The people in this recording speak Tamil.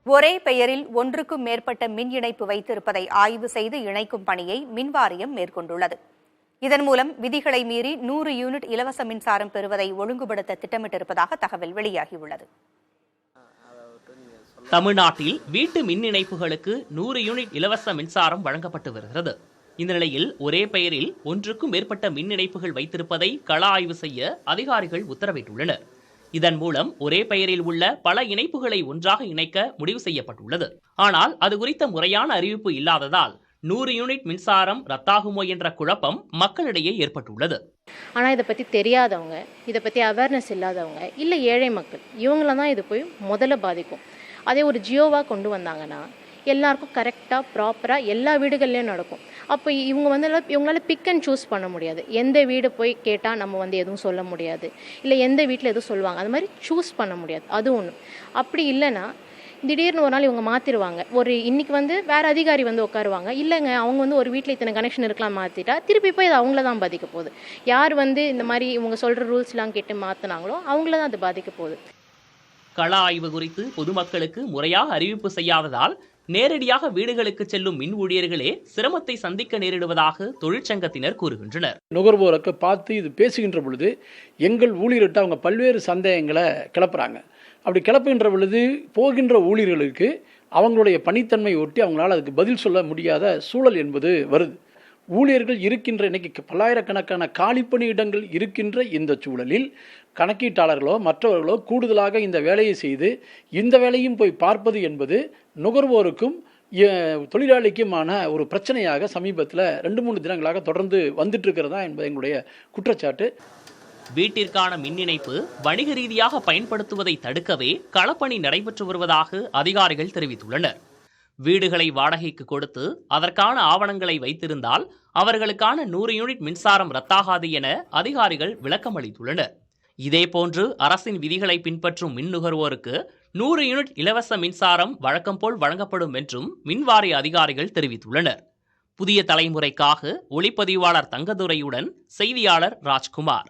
ஒரே பெயரில் ஒன்றுக்கும் மேற்பட்ட மின் இணைப்பு வைத்திருப்பதை ஆய்வு செய்து இணைக்கும் பணியை மின்வாரியம் மேற்கொண்டுள்ளது. இதன் மூலம் விதிகளை மீறி 100 யூனிட் இலவச மின்சாரம் பெறுவதை ஒழுங்குபடுத்த திட்டமிட்டிருப்பதாக தகவல் வெளியாகியுள்ளது. தமிழ்நாட்டில் வீட்டு மின் இணைப்புகளுக்கு 100 யூனிட் இலவச மின்சாரம் வழங்கப்பட்டு வருகிறது. இந்த நிலையில் ஒரே பெயரில் ஒன்றுக்கும் மேற்பட்ட மின் இணைப்புகள் வைத்திருப்பதை கள ஆய்வு செய்ய அதிகாரிகள் உத்தரவிட்டுள்ளனர். இதன் மூலம் ஒரே பெயரில் உள்ள பல இணைப்புகளை ஒன்றாக இணைக்க முடிவு செய்யப்பட்டுள்ளது. ஆனால் அது குறித்த முறையான அறிவிப்பு இல்லாததால் 100 யூனிட் மின்சாரம் ரத்தாகுமோ என்ற குழப்பம் மக்களிடையே ஏற்பட்டுள்ளது. ஆனால் இதை பற்றி தெரியாதவங்க, இதை பற்றி அவேர்னஸ் இல்லாதவங்க, இல்லை ஏழை மக்கள், இவங்கள தான் இது போய் முதல்ல பாதிக்கும். அதே ஒரு ஜியோவாக கொண்டு வந்தாங்கன்னா எல்லாருக்கும் கரெக்டாக ப்ராப்பராக எல்லா வீடுகள்லேயும் நடக்கும். அப்போ இவங்களால பிக் அண்ட் சூஸ் பண்ண முடியாது. எந்த வீடு போய் கேட்டால் நம்ம எதுவும் சொல்ல முடியாது, இல்லை எந்த வீட்டில் எதுவும் சொல்லுவாங்க, அது மாதிரி சூஸ் பண்ண முடியாது. அது ஒன்று. அப்படி இல்லைன்னா திடீர்னு ஒரு நாள் இவங்க மாற்றிடுவாங்க. இன்னைக்கு வேறு அதிகாரி உட்காருவாங்க. இல்லைங்க, அவங்க ஒரு வீட்டில் இத்தனை கனெக்ஷன் இருக்கலாம் மாற்றிட்டா திருப்பி போய் அது அவங்கள தான் பாதிக்க போகுது. யார் இந்த மாதிரி இவங்க சொல்கிற ரூல்ஸ்லாம் கேட்டு மாற்றினாங்களோ அவங்கள தான் அது பாதிக்க போகுது. கள ஆய்வு குறித்து பொதுமக்களுக்கு முறையாக அறிவிப்பு செய்யாததால் நேரடியாக வீடுகளுக்கு செல்லும் மின் ஊழியர்களே சிரமத்தை சந்திக்க நேரிடுவதாக தொழிற்சங்கத்தினர் கூறுகின்றனர். நுகர்வோருக்கு பார்த்து இது பேசுகின்ற பொழுது எங்கள் ஊழியர்கிட்ட அவங்க பல்வேறு சந்தேகங்களை கிளப்புறாங்க. அப்படி கிளப்புகின்ற பொழுது போகின்ற ஊழியர்களுக்கு அவங்களுடைய பணித்தன்மை ஒட்டி அவங்களால அதுக்கு பதில் சொல்ல முடியாத சூழல் என்பது வருது. ஊழியர்கள் இருக்கின்ற இன்னைக்கு பல்லாயிரக்கணக்கான காலிப்பணி இடங்கள் இருக்கின்ற இந்த சூழலில் கணக்கீட்டாளர்களோ மற்றவர்களோ கூடுதலாக இந்த வேலையை செய்து இந்த வேலையும் போய் பார்ப்பது என்பது நுகர்வோருக்கும் தொழிலாளிக்குமான ஒரு பிரச்சனையாக சமீபத்தில் 2-3 தினங்களாக தொடர்ந்து வந்துட்டு இருக்கிறதா என்பது எங்களுடைய குற்றச்சாட்டு. வீட்டிற்கான மின் இணைப்பு வணிக ரீதியாக பயன்படுத்துவதை தடுக்கவே களப்பணி நடைபெற்று வருவதாக அதிகாரிகள் தெரிவித்துள்ளனர். வீடுகளை வாடகைக்கு கொடுத்து அதற்கான ஆவணங்களை வைத்திருந்தால் அவர்களுக்கான 100 யூனிட் மின்சாரம் ரத்தாகாது என அதிகாரிகள் விளக்கம் அளித்துள்ளனர். இதேபோன்று அரசின் விதிகளை பின்பற்றும் மின் நுகர்வோருக்கு 100 யூனிட் இலவச மின்சாரம் வழக்கம் போல் வழங்கப்படும் என்றும் மின்வாரிய அதிகாரிகள் தெரிவித்துள்ளனர். புதிய தலைமுறைக்காக ஒளிப்பதிவாளர் தங்கதுரையுடன் செய்தியாளர் ராஜ்குமார்.